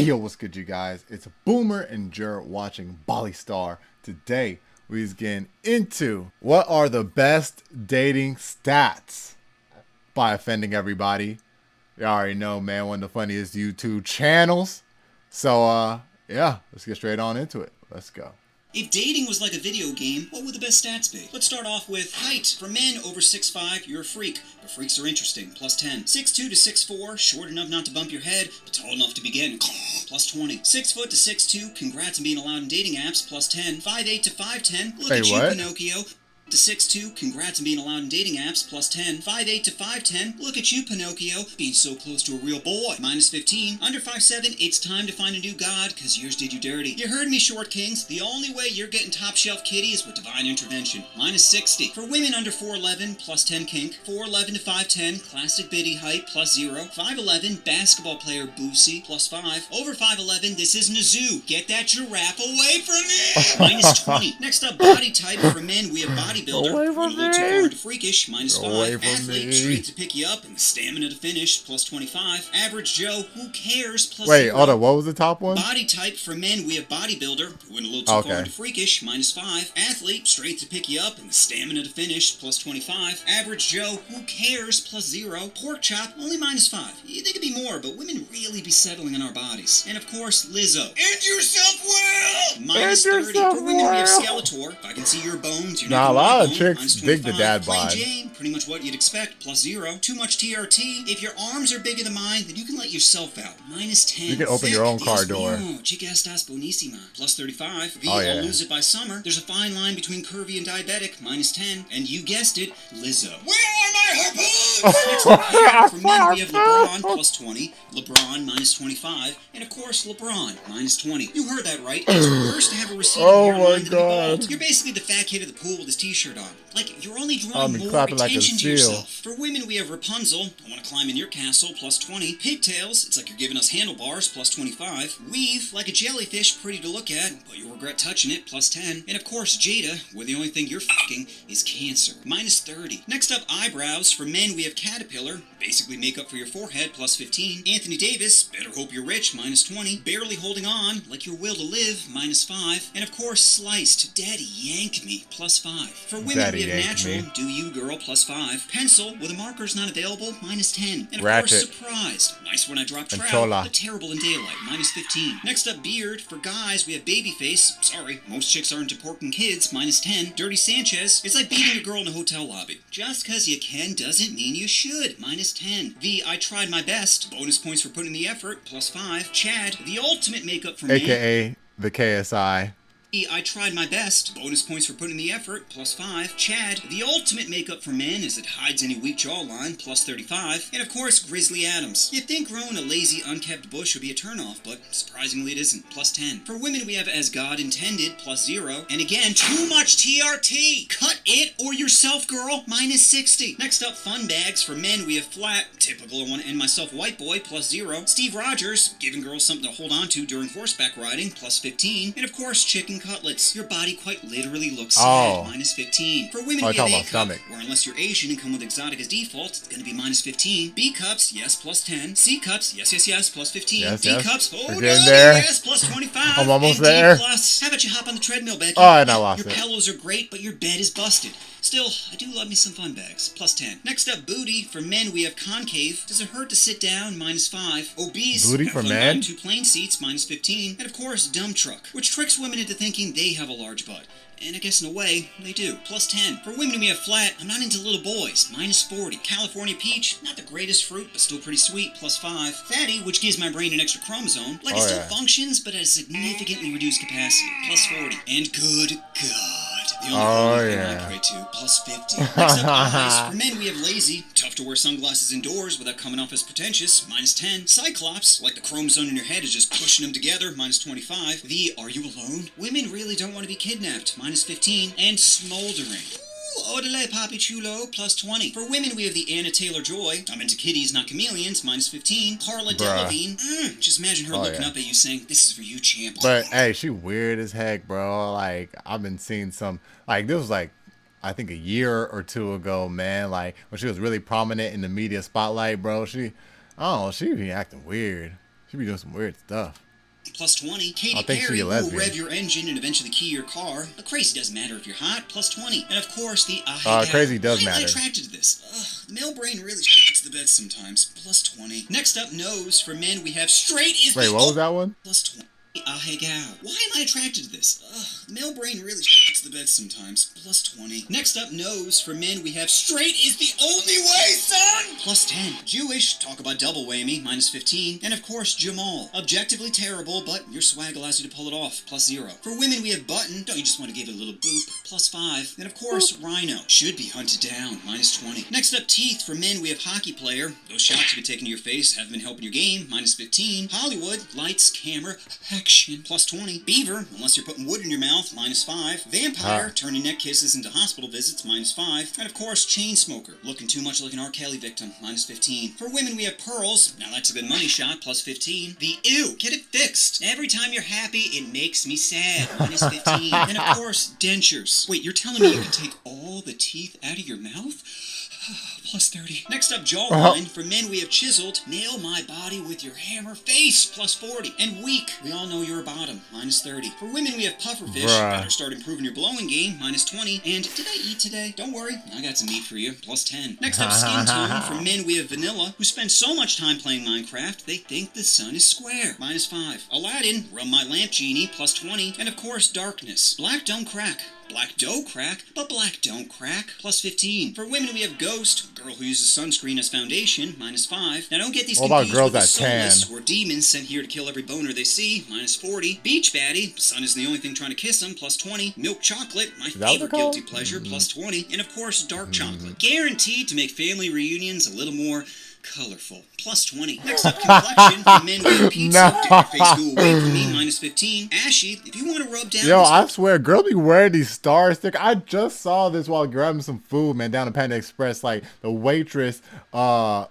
Yo, what's good, you guys? It's Boomer and Jared watching Bali Star. Today, we're getting into what are the best dating stats by offending everybody. You already know, man, one of the funniest YouTube channels. So, yeah, let's get straight on into it. Let's go. If dating was like a video game, what would the best stats be? Let's start off with height. For men over 6'5", you're a freak, but freaks are interesting, plus 10. 6'2" to 6'4", short enough not to bump your head, but tall enough to begin, plus 20. 6 foot to 6'2", congrats on being allowed in dating apps, plus 10. 5'8" to 5'10", look at you, what? Pinocchio. To 6'2", congrats on being allowed in dating apps, plus 10. 5'8" to 5'10", look at you, Pinocchio, being so close to a real boy, minus 15. Under 5'7", it's time to find a new god, cause yours did you dirty. You heard me, Short Kings, the only way you're getting top shelf kitty is with divine intervention, minus 60. For women under 4'11", plus 10 kink. 4'11" to 5'10", classic biddy height, plus 0. 5'11", basketball player Boosie, plus 5. Over 5'11", this isn't a zoo, get that giraffe away from me, minus 20. Next up, body type. For men, we have body bodybuilder, Away from a little too far into freakish, minus 5. Away from Athlete, me. straight to pick you up, and the stamina to finish, plus 25. Average Joe, who cares, plus Wait, 0. hold on. What was the top one? Body type. For men, we have bodybuilder, who went a little too far into freakish, minus 5. Athlete, straight to pick you up, and the stamina to finish, plus 25. Average Joe, who cares, plus 0. Pork chop, only minus 5. You think it'd be more, but women really be settling in our bodies. And of course, Lizzo. And yourself well! Minus 30. For women, we have Skeletor. If I can see your bones, you're Nah, not a lot of bone, chicks minus dig the 25. dad Plain bod. Jane, pretty much what you'd expect, plus 0. Too much TRT. If your arms are bigger than mine, then you can let yourself out, minus 10. You can open your own car door. Chica estás buenísima, plus 35. V, Oh, yeah. I'll lose it by summer. There's a fine line between curvy and diabetic, minus 10. And you guessed it, Lizzo. Where are my harpoons? Next up, hair. For men, we have LeBron, plus 20. LeBron, minus 25. And of course, LeBron, minus 20. You heard that right. It's worse to have a receding Oh hairline my than to be bald. God. You're basically the fat kid at the pool with his t-shirt on. Like, you're only drawing more clapping like a attention to seal. yourself. For women, we have Rapunzel. I want to climb in your castle, plus 20. Pigtails. It's like you're giving us handlebars, plus 25. Weave. Like a jellyfish, pretty to look at, but you'll regret touching it, plus 10. And of course, Jada, where the only thing you're fucking is cancer, minus 30. Next up, eyebrows. For men, we have Caterpillar. Basically makeup for your forehead, plus 15. Anthony Davis. Better hope you're rich, minus 20. Barely holding on, like your will to live, minus 5. And of course, Sliced. Daddy yank me, plus 5. For women, Daddy we have yank Natural. me. Do you, girl, plus 5. Pencil, with a markers not available, minus 10. And of Ratchet. course, Surprised. Nice when I drop And trout, Chola. but terrible in daylight, minus 15. Next up, Beard. For guys, we have Babyface. Sorry, most chicks are into porking kids, minus 10. Dirty Sanchez. It's like beating a girl in a hotel lobby. Just cause you can doesn't mean you should, minus 10. V, I tried my best. Bonus points for putting the effort, plus 5. Chad, the ultimate makeup for men. AKA the KSI. I tried my best. Bonus points for putting the effort, plus 5. Chad, the ultimate makeup for men as it hides any weak jawline, plus 35. And of course, Grizzly Adams. You'd think growing a lazy, unkept bush would be a turnoff, but surprisingly it isn't, plus 10. For women, we have As God Intended, plus 0. And again, too much TRT! Cut it or yourself, girl, minus 60. Next up, fun bags. For men, we have Flat. Typical, I want to end myself white boy, plus 0. Steve Rogers, giving girls something to hold on to during horseback riding, plus 15. And of course, chicken cutlets. Your body quite literally looks sad, minus 15. For women, we have A cup, where unless you're Asian and come with exotic as default, it's going to be minus 15. B cups, yes, plus 10. C cups, yes, plus 15. Yes, D yes. cups, We're hold getting on, there. yes, plus 25. I'm almost and there. D plus. How about you hop on the treadmill, Becky? Oh, and I lost your it. pillows are great, but your bed is busted. Still, I do love me some fun bags, plus 10. Next up, booty. For men, we have concave. Does it hurt to sit down, minus 5. Obese. Booty for men? 2 plain seats, minus 15. And of course, dump truck, which tricks women into thinking they have a large butt. And I guess in a way, they do. Plus 10. For women, we have flat. I'm not into little boys. Minus 40. California peach. Not the greatest fruit, but still pretty sweet. Plus 5. Fatty, which gives my brain an extra chromosome. Like it still functions, but at a significantly reduced capacity. Plus 40. And good God. The only holy thing I pray to, plus 50. Next up, eyes. For men, we have lazy. Tough to wear sunglasses indoors without coming off as pretentious, minus 10. Cyclops, like the chromosome in your head is just pushing them together, minus 25. The Are You Alone? Women really don't want to be kidnapped, minus 15. And smoldering. Odele Papi Chulo, plus 20. For women, we have the Anna Taylor-Joy. I'm into kitties, not chameleons, minus 15. Carla Delevingne. Just imagine her looking up at you saying, this is for you, champ. But, hey, she weird as heck, bro. Like, I've been seeing some, like, this was, like, I think a year or two ago, man. Like, when she was really prominent in the media spotlight, bro. She be acting weird. She be doing some weird stuff. plus 20. Katy I think Perry she's a will lesbian. rev your engine and eventually key your car. But crazy doesn't matter if you're hot, plus 20. And of course, the Crazy does Why am I matter. attracted to this? Ugh, the male brain really shits the bed sometimes, plus 20. Next up, nose. For men, we have straight is Wait, the what was that one? plus 20. Hey gal. Why am I attracted to this? Ugh, the male brain really shits the bed sometimes. Plus 20. Next up, nose. For men, we have straight is the only way, son! Plus 10. Jewish. Talk about double whammy. Minus 15. And of course, Jamal. Objectively terrible, but your swag allows you to pull it off. Plus 0. For women, we have button. Don't you just want to give it a little boop? Plus 5. And of course, rhino. Should be hunted down. Minus 20. Next up, teeth. For men, we have hockey player. Those shots you've been taking to your face haven't been helping your game. Minus 15. Hollywood. Lights, camera, action. Plus 20. Beaver, unless you're putting wood in your mouth, minus 5. Vampire, turning neck kisses into hospital visits, minus 5. And of course, chain smoker, looking too much like an R. Kelly victim, minus 15. For women, we have pearls. Now that's a good money shot, plus 15. The ew, get it fixed. Every time you're happy, it makes me sad, minus 15. And of course, dentures. Wait, you're telling me you can take all the teeth out of your mouth? Plus 30. Next up, jawline. For men, we have chiseled. Nail my body with your hammer face. Plus 40. And weak. We all know you're a bottom. Minus 30. For women, we have pufferfish. Better start improving your blowing game. Minus 20. And did I eat today? Don't worry. I got some meat for you. Plus 10. Next up, skin tone. For men, we have vanilla, who spend so much time playing Minecraft, they think the sun is square. Minus 5. Aladdin. Rub my lamp genie. Plus 20. And of course, darkness. Black don't crack. Black dough crack, but black don't crack. Plus 15. For women, we have ghost, girl who uses sunscreen as foundation. Minus 5. Now don't get these confused with the soulless or demons sent here to kill every boner they see. Minus 40. Beach baddie, sun isn't the only thing trying to kiss them. Plus 20. Milk chocolate, my favorite guilty pleasure. Plus 20. And of course, dark chocolate. Guaranteed to make family reunions a little more colorful. Plus 20. Next up, complexion. For men with pizza. Take your face go away from me. Minus 15. Ashy, if you want to rub down... Yo, I swear, girls be wearing these star stickers. I just saw this while grabbing some food, man, down at Panda Express. Like, the waitress, the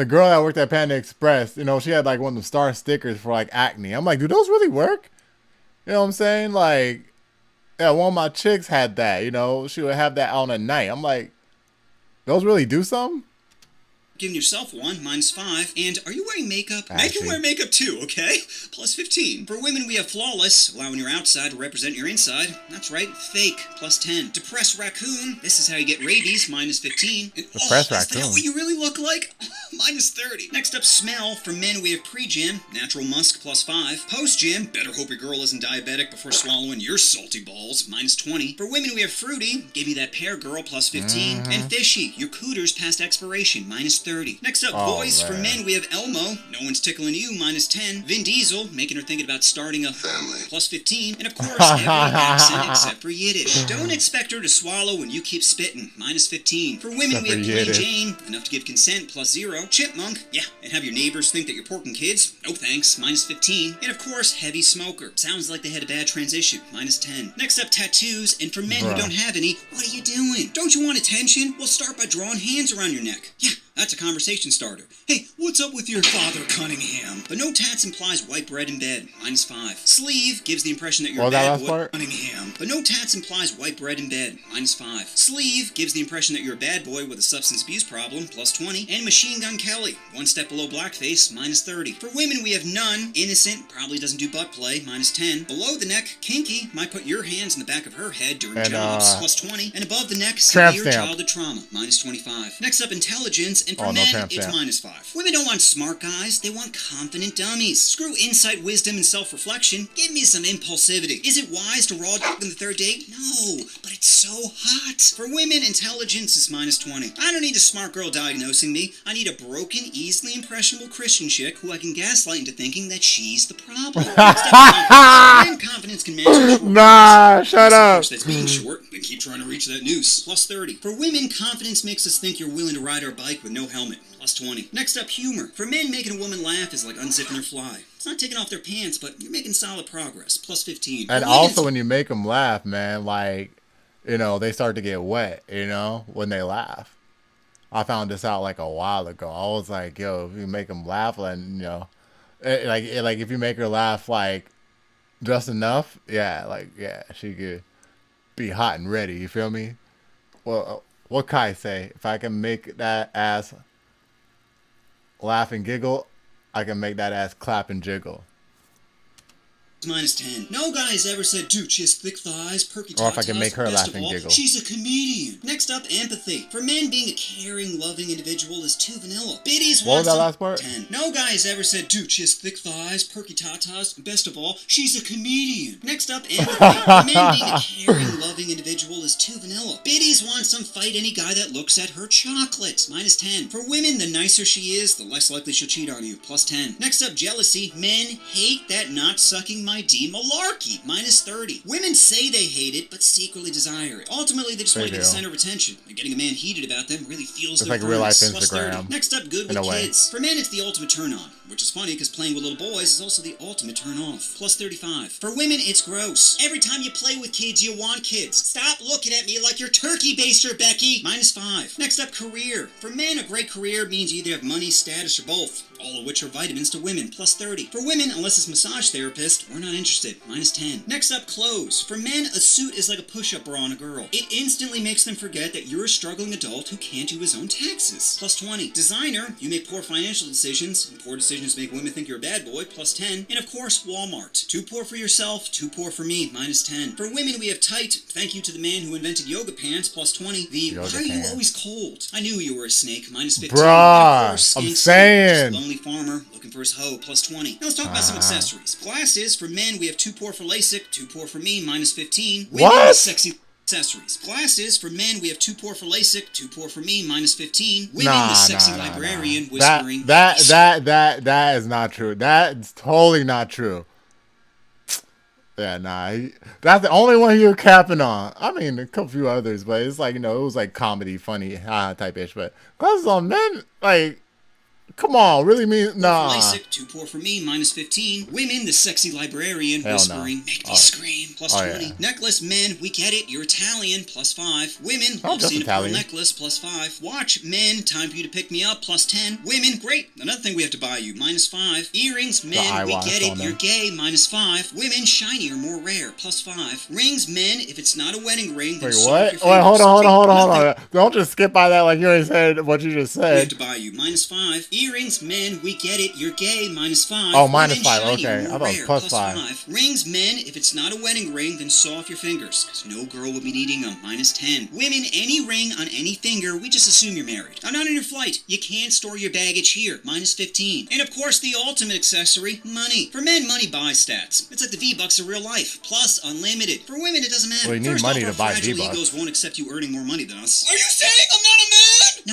girl that worked at Panda Express, you know, she had, like, one of the star stickers for, like, acne. I'm like, do those really work? You know what I'm saying? Like, yeah, one of my chicks had that, you know. She would have that on at night. I'm like, those really do something? Giving yourself one, minus 5. And are you wearing makeup? Make him wear makeup too, okay? Plus 15. For women, we have flawless, allowing your outside to represent your inside. That's right, fake. Plus 10. Depressed raccoon. This is how you get rabies. Minus 15. And, Depressed raccoon. Is that what you really look like? Minus 30. Next up, smell. For men, we have pre-gym, natural musk. Plus 5. Post-gym. Better hope your girl isn't diabetic before swallowing your salty balls. Minus 20. For women, we have fruity. Give me that pear girl. Plus 15. And fishy. Your cooter's past expiration. Minus 30. Next up, boys. For men, we have Elmo. No one's tickling you. Minus 10. Vin Diesel, making her thinking about starting a family. Plus 15. And of course, every accent except for Yiddish. Don't expect her to swallow when you keep spitting. Minus 15. For women, we have Plain Jane. Enough to give consent. Plus 0. Chipmunk. Yeah, and have your neighbors think that you're porking kids. No thanks. Minus 15. And of course, heavy smoker. Sounds like they had a bad transition. Minus 10. Next up, tattoos. And for men who don't have any, what are you doing? Don't you want attention? Well, start by drawing hands around your neck. Yeah. That's a conversation starter. Hey, what's up with your Father Cunningham? But no tats implies white bread in bed. Minus 5. Sleeve gives the impression that you're a bad boy. Cunningham. But no tats implies white bread in bed. Minus 5. Sleeve gives the impression that you're a bad boy with a substance abuse problem. Plus 20. And Machine Gun Kelly. One step below blackface. Minus 30. For women, we have none. Innocent. Probably doesn't do butt play. Minus 10. Below the neck, kinky. Might put your hands in the back of her head during jobs. Plus 20. And above the neck, severe childhood trauma. Minus 25. Next up, intelligence. And for men, it's minus 5. Women don't want smart guys, they want confident dummies. Screw insight, wisdom, and self-reflection. Give me some impulsivity. Is it wise to raw dog on the third date? No, but it's so hot. For women, intelligence is minus 20. I don't need a smart girl diagnosing me. I need a broken, easily impressionable Christian chick who I can gaslight into thinking that she's the problem. Confidence can match. Nah, shut up. That's being short, then keep trying to reach that noose. Plus 30. For women, confidence makes us think you're willing to ride our bike with no helmet. Plus 20. Next up, humor. For men, making a woman laugh is like unzipping their fly. It's not taking off their pants, but you're making solid progress. Plus 15. And also, when you make them laugh, man, like, you know, they start to get wet, you know, when they laugh. I found this out like a while ago. I was like, yo, if you make them laugh, and you know, like if you make her laugh like just enough, yeah, she could be hot and ready. You feel me? Well, what Kai say? If I can make that ass laugh and giggle, I can make that ass clap and jiggle. Minus 10. No guy's ever said, dude, she has thick thighs, perky tatas. Or if I can make her Best laugh of and all, giggle. she's a comedian. Next up, empathy. For men, being a caring, loving individual is too vanilla. Biddies What was want that last part? 10. No guy's ever said, dude, she has thick thighs, perky tatas. Best of all, she's a comedian. Next up, empathy. For men, being a caring, loving individual is too vanilla. Biddies want some fight any guy that looks at her chocolate. Minus 10. For women, the nicer she is, the less likely she'll cheat on you. Plus 10. Next up, jealousy. Men hate that not sucking my D malarkey. Minus 30. Women say they hate it, but secretly desire it. Ultimately, they just want to be the center of attention. And getting a man heated about them really fuels their like real life furnace. Plus 30. Instagram, Next up, good with kids. For men, it's the ultimate turn on, which is funny because playing with little boys is also the ultimate turn off. Plus 35. For women, it's gross. Every time you play with kids, you want kids. Stop looking at me like you're turkey baster, Becky. Minus 5. Next up, career. For men, a great career means you either have money, status, or both, all of which are vitamins to women. Plus 30. For women, unless it's massage therapist, we're not interested. Minus 10. Next up, clothes. For men, a suit is like a push-up bra on a girl. It instantly makes them forget that you're a struggling adult who can't do his own taxes. Plus 20. Designer. You make poor financial decisions, and poor decisions make women think you're a bad boy. Plus 10. And of course, Walmart. Too poor for yourself, too poor for me. Minus 10. For women, we have tight. Thank you to the man who invented yoga pants. Plus 20. The Yoga why are you pants. always cold? I knew you were a snake. Minus 15. Bruh, And of course, I'm skank saying. Lonely farmer looking for his hoe. Plus 20. Now let's talk about some accessories. Glasses. For men, we have too poor for LASIK, too poor for me. Minus 15. Women, What? sexy accessories. Glasses. For men, we have too poor for LASIK, too poor for me. Minus 15. Women, the sexy librarian whispering. That is not true. That's totally not true. Yeah, nah. That's the only one you're capping on. I mean, a couple few others, but it's like, it was like comedy, funny, type ish. But glasses on men, like, come on, really mean nah. LASIK, too poor for me. Minus 15. Women, the sexy librarian Hell no. whispering. Make me scream. Plus 20. Yeah. Necklace. Men, we get it. You're Italian. Plus 5. Women, I'm love just seeing a pearl Italian. necklace. Plus 5. Watch. Men, time for you to pick me up. Plus 10. Women, great. Another thing we have to buy you. Minus 5. Earrings. Men, we eyewash get it. on You're them. gay. Minus 5. Women, shinier, more rare. Plus 5. Rings. Men, if it's not a wedding ring, then Wait, sew what? your Wait, hold fingers. on. Don't just skip by that like you already said what you just We have said. to buy you. Minus 5. Earrings. Men, we get it. You're gay. Minus 5. Oh, minus Women, 5, shiny, okay. I more thought it was rare. plus 5. Rings. Men, if it's not a wedding ring, then saw off your fingers, because no girl would be needing them. Minus 10. Women, any ring on any finger, we just assume you're married. I'm not on your flight. You can't store your baggage here. Minus 15. And of course, the ultimate accessory, money. For men, money buys stats. It's like the V-Bucks of real life. Plus, unlimited. For women, it doesn't matter. Well, you need First money off, to buy our fragile V-Bucks. egos won't accept you earning more money than us. Are you saying I'm not a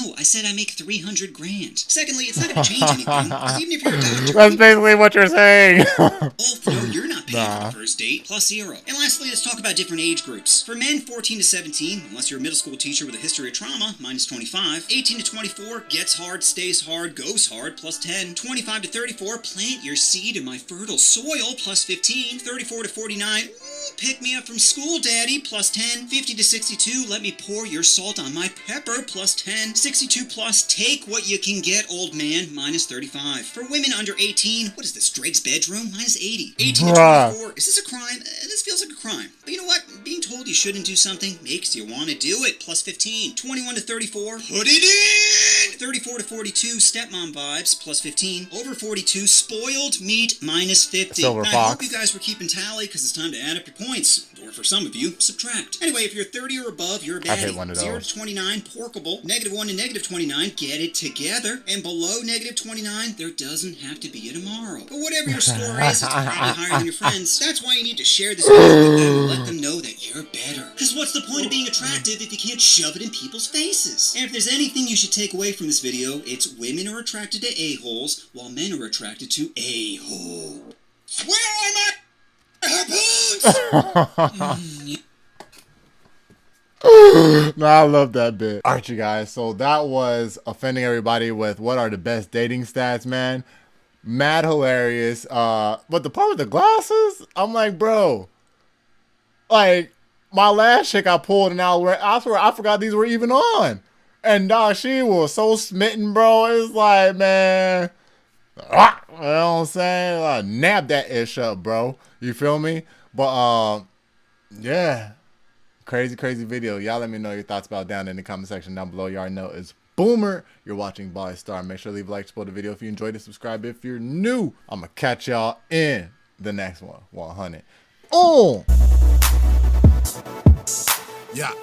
man? No, I said I make 300 grand. Secondly, it's not going to change anything, 'cause even if you're a doctor, That's basically what you're saying. both know you're not paying for the first date, plus 0. And lastly, let's talk about different age groups. For men, 14 to 17, unless you're a middle school teacher with a history of trauma, minus 25. 18 to 24, gets hard, stays hard, goes hard, plus 10. 25 to 34, plant your seed in my fertile soil, plus 15. 34 to 49, pick me up from school, daddy, plus 10. 50 to 62, let me pour your salt on my pepper, plus 10. 62 plus, take what you can get, old man, minus 35. For women under 18, what is this, Drake's bedroom? Minus 80. 18 to Bruh. 24, is this a crime? This feels like a crime. But you know what? Being told you shouldn't do something makes you want to do it, plus 15. 21 to 34, put it in! 34 to 42, stepmom vibes, plus 15. Over 42, spoiled meat, minus 50. Silver Now, I Fox. hope you guys were keeping tally, because it's time to add up your points. Or for some of you, subtract. Anyway, if you're 30 or above, you're a I've hit baddie. one of 0 those. to 29, porkable. -1 to -29, get it together. And below -29, there doesn't have to be a tomorrow. But whatever your score is, it's probably higher than your friends. That's why you need to share this video with them and let them know that you're better. Because what's the point of being attractive if you can't shove it in people's faces? And if there's anything you should take away from this video, it's women are attracted to a-holes, while men are attracted to a-hole. Where are my harpoons? No, I love that bit. Alright, you guys. So that was offending everybody with what are the best dating stats, man. Mad hilarious. But the part with the glasses, I'm like, bro. Like, my last chick I pulled and I swear I forgot these were even on. And dog, she was so smitten, bro. It's like, man. You know what I'm saying? Nab that ish up, bro. You feel me? But yeah. Crazy video. Y'all let me know your thoughts about it down in the comment section down below. You already know it's Boomer. You're watching Bali Star. Make sure to leave a like, support the video if you enjoyed it, subscribe if you're new. I'm going to catch y'all in the next one. 100. Oh! Yeah.